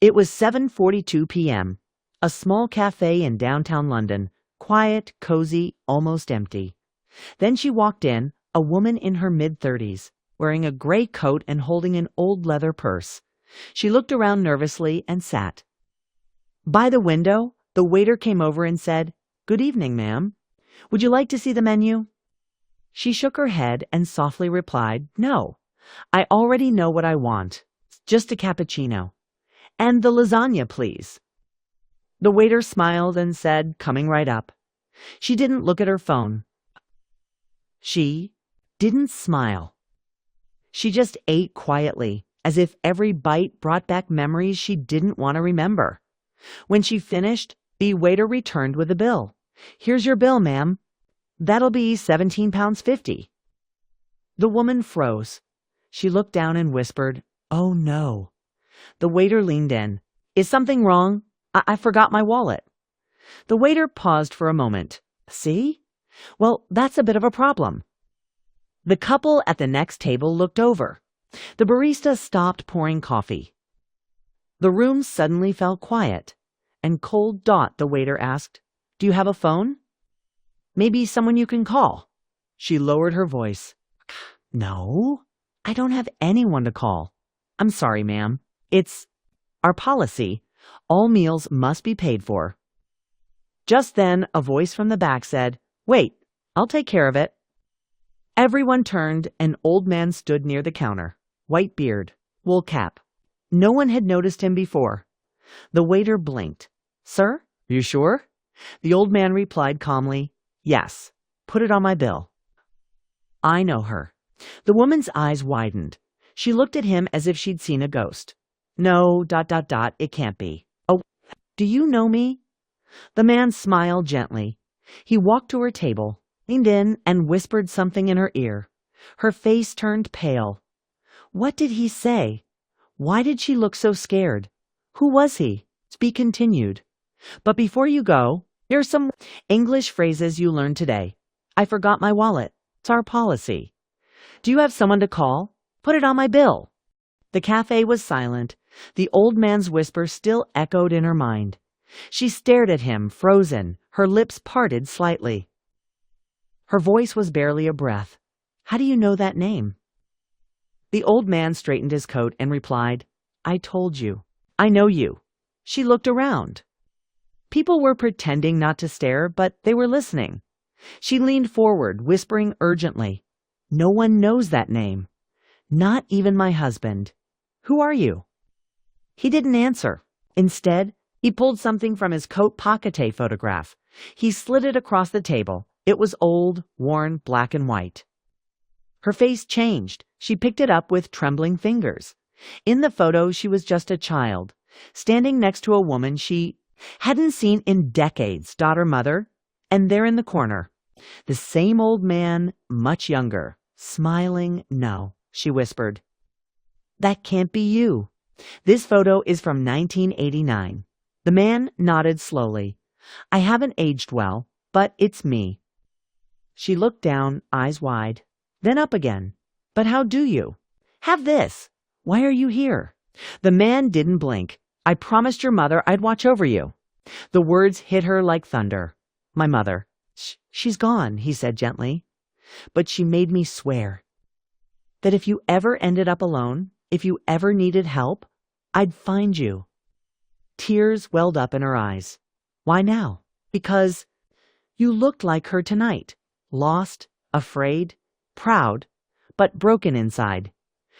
It was 7:42 p.m. A small cafe in downtown London, quiet, cozy, almost empty. Then she walked in, a woman in her mid-30s, wearing a gray coat and holding an old leather purse. She looked around nervously and sat. By the window, the waiter came over and said, "Good evening, ma'am. Would you like to see the menu?" She shook her head and softly replied, "No, I already know what I want. Just a cappuccino. And the lasagna, please." The waiter smiled and said, "Coming right up." She didn't look at her phone. She didn't smile. She just ate quietly, as if every bite brought back memories she didn't want to remember. When she finished, the waiter returned with a bill. "Here's your bill, ma'am. That'll be £17.50. The woman froze. She looked down and whispered, "Oh no." The waiter leaned in. "Is something wrong? I forgot my wallet." The waiter paused for a moment. "See? Well, that's a bit of a problem." The couple at the next table looked over. The barista stopped pouring coffee. The room suddenly fell quiet, and cold Dot, the waiter, asked, "Do you have a phone? Maybe someone you can call?" She lowered her voice. "No, I don't have anyone to call. I'm sorry, ma'am. It's our policy. All meals must be paid for." Just then, a voice from the back said, "Wait, I'll take care of it." Everyone turned. An old man stood near the counter. White beard, wool cap. No one had noticed him before. The waiter blinked. "Sir, you sure?" The old man replied calmly, "Yes, put it on my bill." "I know her." The woman's eyes widened. She looked at him as if she'd seen a ghost. "No, ... it can't be." "Oh, do you know me?" The man smiled gently. He walked to her table, leaned in, and whispered something in her ear. Her face turned pale. What did he say? Why did she look so scared? Who was he? To be continued. But before you go, here are some English phrases you learned today. "I forgot my wallet." It's our policy. "Do you have someone to call?" "Put it on my bill." The cafe was silent. The old man's whisper still echoed in her mind. She stared at him, frozen, her lips parted slightly. Her voice was barely a breath. "How do you know that name?" The old man straightened his coat and replied, "I told you. I know you." She looked around. People were pretending not to stare, but they were listening. She leaned forward, whispering urgently, "No one knows that name. Not even my husband. Who are you?" He didn't answer. Instead, he pulled something from his coat pocket, a photograph. He slid it across the table. It was old, worn, black and white. Her face changed. She picked it up with trembling fingers. In the photo, she was just a child, standing next to a woman she hadn't seen in decades, daughter-mother, and there in the corner, the same old man, much younger, smiling. "No," she whispered. "That can't be you. This photo is from 1989. The man nodded slowly. "I haven't aged well, but it's me." She looked down, eyes wide, then up again. "But how do you?" "Have this." "Why are you here?" The man didn't blink. "I promised your mother I'd watch over you." The words hit her like thunder. "My mother." She's gone," he said gently. "But she made me swear that if you ever ended up alone, if you ever needed help, I'd find you." Tears welled up in her eyes. "Why now?" "Because you looked like her tonight. Lost, afraid, proud, but broken inside."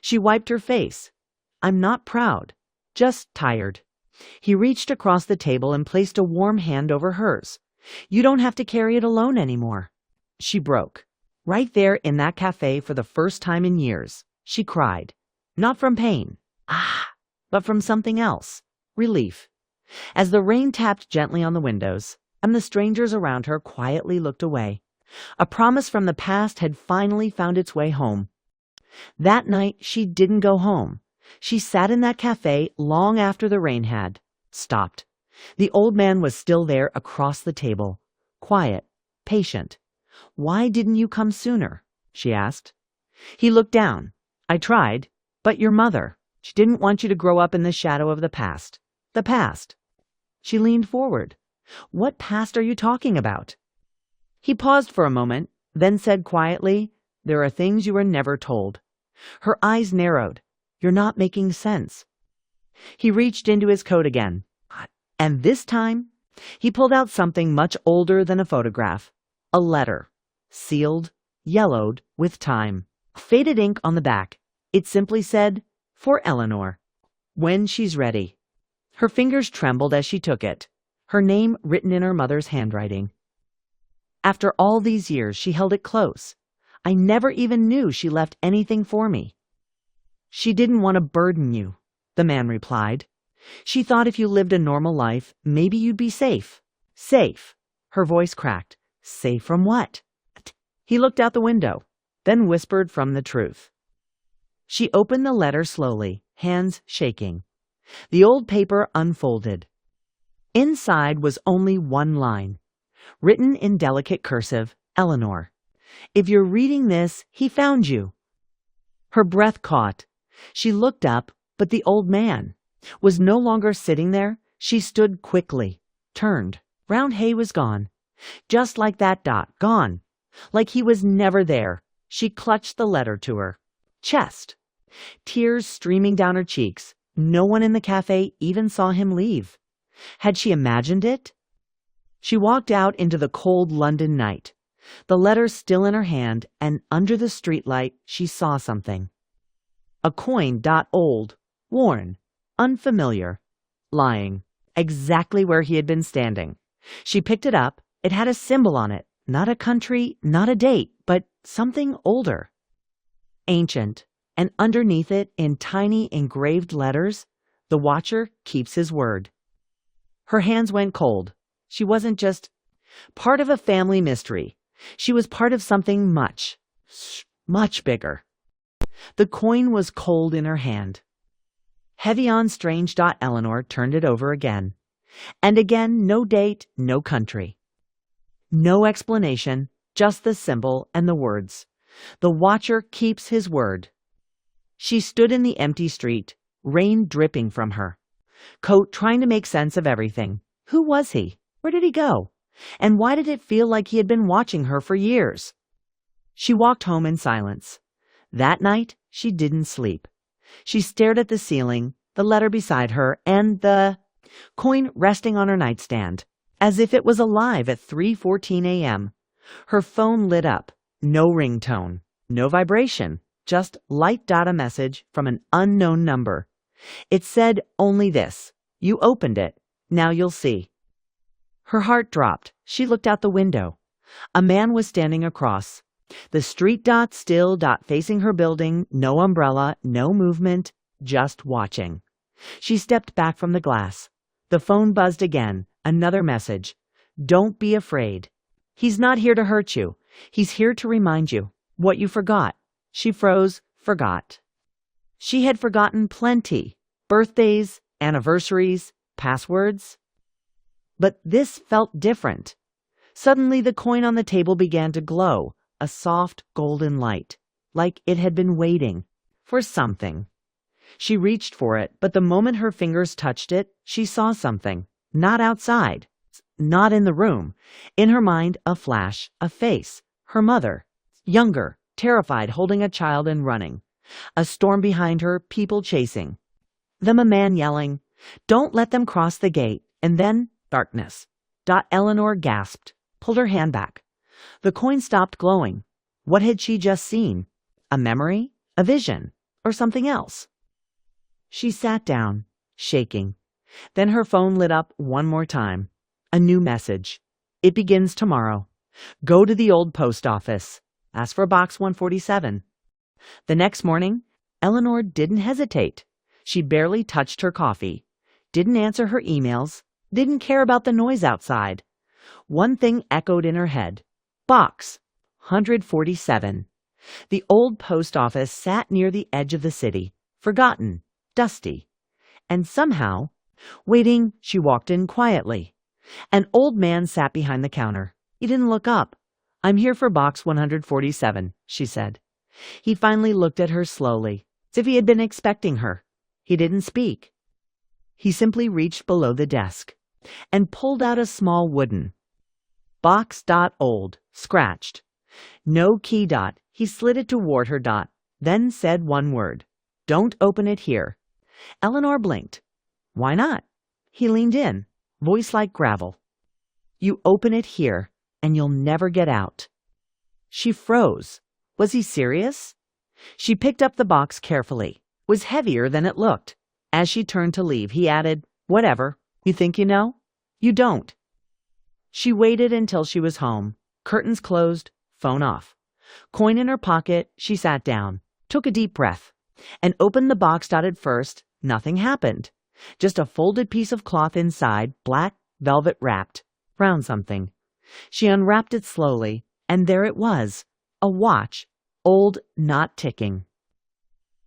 She wiped her face. "I'm not proud, just tired." He reached across the table and placed a warm hand over hers. "You don't have to carry it alone anymore." She broke. Right there in that cafe for the first time in years, she cried. Not from pain, but from something else. Relief. As the rain tapped gently on the windows, and the strangers around her quietly looked away, a promise from the past had finally found its way home. That night, she didn't go home. She sat in that cafe long after the rain had stopped. The old man was still there across the table, quiet, patient. "Why didn't you come sooner?" she asked. He looked down. "I tried, but your mother, She didn't want you to grow up in the shadow of the past. The past. She leaned forward. What past are you talking about? He paused for a moment, then said quietly, There are things you were never told. Her eyes narrowed. You're not making sense. He reached into his coat again. And this time, he pulled out something much older than a photograph. A letter. Sealed, yellowed, with time. Faded ink on the back. It simply said, For Eleanor. When she's ready. Her fingers trembled as she took it. Her name written in her mother's handwriting. After all these years, she held it close. I never even knew she left anything for me. She didn't want to burden you, the man replied. She thought if you lived a normal life, maybe you'd be safe. Safe. Her voice cracked. Safe from what? He looked out the window, then whispered from the truth. She opened the letter slowly, hands shaking. The old paper unfolded. Inside was only one line, written in delicate cursive, Eleanor. If you're reading this, he found you. Her breath caught. She looked up, but the old man was no longer sitting there. She stood quickly, turned. Round Hay was gone. Just like that dot, gone. Like he was never there. She clutched the letter to her chest. Tears streaming down her cheeks. No one in the cafe even saw him leave. Had she imagined it? She walked out into the cold London night, the letter still in her hand, and under the streetlight she saw something. A coin, old, worn, unfamiliar, lying, exactly where he had been standing. She picked it up. It had a symbol on it, not a country, not a date, but something older. Ancient, and underneath it, in tiny engraved letters, the watcher keeps his word. Her hands went cold. She wasn't just part of a family mystery. She was part of something much, much bigger. The coin was cold in her hand. Heavy on strange. Eleanor turned it over again. And again, no date, no country. No explanation, just the symbol and the words. The watcher keeps his word. She stood in the empty street, rain dripping from her. Coat trying to make sense of everything. Who was he? Where did he go? And why did it feel like he had been watching her for years? She walked home in silence. That night, she didn't sleep. She stared at the ceiling, the letter beside her, and the coin resting on her nightstand, as if it was alive at 3:14 a.m. Her phone lit up. No ringtone, no vibration, just light. A message from an unknown number. It said only this. You opened it. Now you'll see. Her heart dropped. She looked out the window. A man was standing across. The street. Still. Facing her building. No umbrella, no movement, just watching. She stepped back from the glass. The phone buzzed again. Another message. Don't be afraid. He's not here to hurt you. He's here to remind you what you forgot. She froze, forgot. She had forgotten plenty. Birthdays, anniversaries, passwords. But this felt different. Suddenly the coin on the table began to glow, a soft golden light, like it had been waiting for something. She reached for it, but the moment her fingers touched it, she saw something. Not outside, not in the room. In her mind, a flash, a face. Her mother, younger, terrified, holding a child and running. A storm behind her, people chasing. Them a man yelling, Don't let them cross the gate. And then darkness. Eleanor gasped, pulled her hand back. The coin stopped glowing. What had she just seen? A memory? A vision? Or something else? She sat down, shaking. Then her phone lit up one more time. A new message. It begins tomorrow. Go to the old post office. Ask for box 147. The next morning, Eleanor didn't hesitate. She barely touched her coffee, didn't answer her emails, didn't care about the noise outside. One thing echoed in her head. Box 147. The old post office sat near the edge of the city, forgotten, dusty. And somehow, waiting, she walked in quietly. An old man sat behind the counter. He didn't look up. I'm here for box 147, she said. He finally looked at her slowly, as if he had been expecting her. He didn't speak. He simply reached below the desk and pulled out a small wooden box. Old, scratched. No key. He slid it toward her. Then said one word. Don't open it here. Eleanor blinked. Why not? He leaned in, voice like gravel. You open it here, and you'll never get out. She froze. Was he serious? She picked up the box carefully. It was heavier than it looked. As she turned to leave, he added, Whatever. You think you know? You don't. She waited until she was home. Curtains closed, phone off. Coin in her pocket, she sat down, took a deep breath, and opened the box. At first, nothing happened. Just a folded piece of cloth inside, black, velvet wrapped, round something. She unwrapped it slowly, and there it was, a watch, old, not ticking,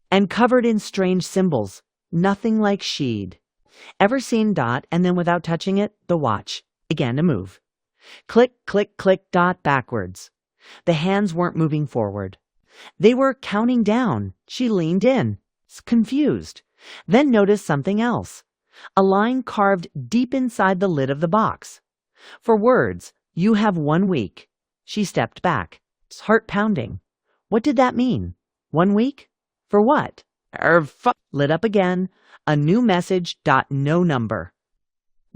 and covered in strange symbols, nothing like she'd ever seen. And then without touching it, the watch began to move. Click, click, click. Backwards. The hands weren't moving forward. They were counting down. She leaned in, confused, then noticed something else. A line carved deep inside the lid of the box. For words, you have 1 week. She stepped back, heart pounding. What did that mean? 1 week? For what? Lit up again. A new message. No number.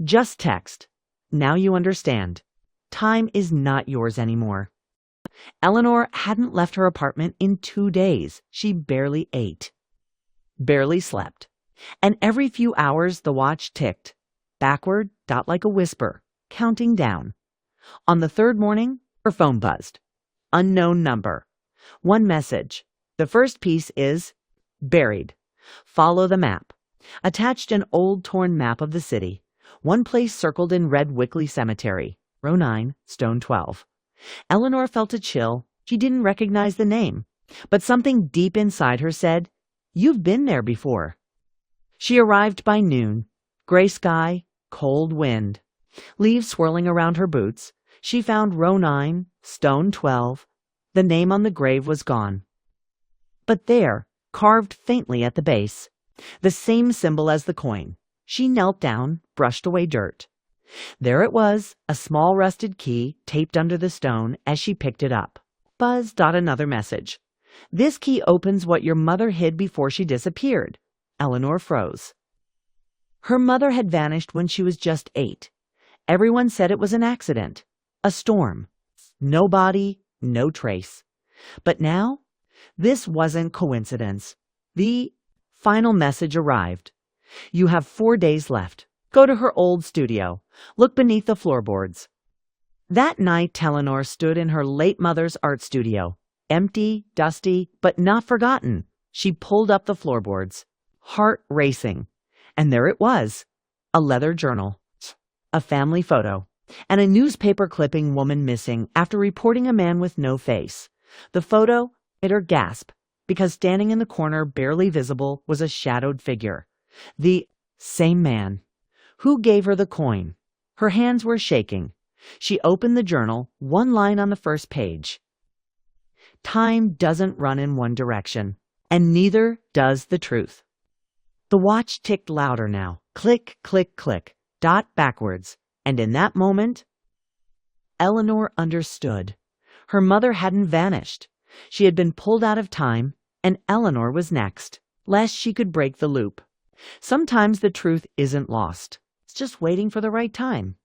Just text. Now you understand. Time is not yours anymore. Eleanor hadn't left her apartment in 2 days. She barely ate, barely slept. And every few hours the watch ticked, backward, like a whisper, counting down. On the 3rd morning, her phone buzzed. Unknown number. One message. The first piece is buried. Follow the map. Attached an old torn map of the city. One place circled in red. Wickley Cemetery, row 9, stone 12. Eleanor felt a chill. She didn't recognize the name, but something deep inside her said, You've been there before. She arrived by noon. Gray sky, cold wind, leaves swirling around her boots. She found row 9, stone 12. The name on the grave was gone. But there, carved faintly at the base, the same symbol as the coin. She knelt down, brushed away dirt. There it was, a small rusted key taped under the stone. As she picked it up, buzzed. Another message. This key opens what your mother hid before she disappeared. Eleanor froze. Her mother had vanished when she was just 8. Everyone said it was an accident, a storm. No body, no trace. But now, this wasn't coincidence. The final message arrived. You have 4 days left. Go to her old studio. Look beneath the floorboards. That night, Eleanor stood in her late mother's art studio. Empty, dusty, but not forgotten. She pulled up the floorboards, heart racing. And there it was, a leather journal, a family photo, and a newspaper clipping. Woman missing after reporting a man with no face. The photo made her gasp, because standing in the corner, barely visible, was a shadowed figure. The same man. Who gave her the coin? Her hands were shaking. She opened the journal, one line on the first page. Time doesn't run in one direction, and neither does the truth. The watch ticked louder now. Click, click, click. Backwards. And in that moment, Eleanor understood. Her mother hadn't vanished. She had been pulled out of time, and Eleanor was next, lest she could break the loop. Sometimes the truth isn't lost. It's just waiting for the right time.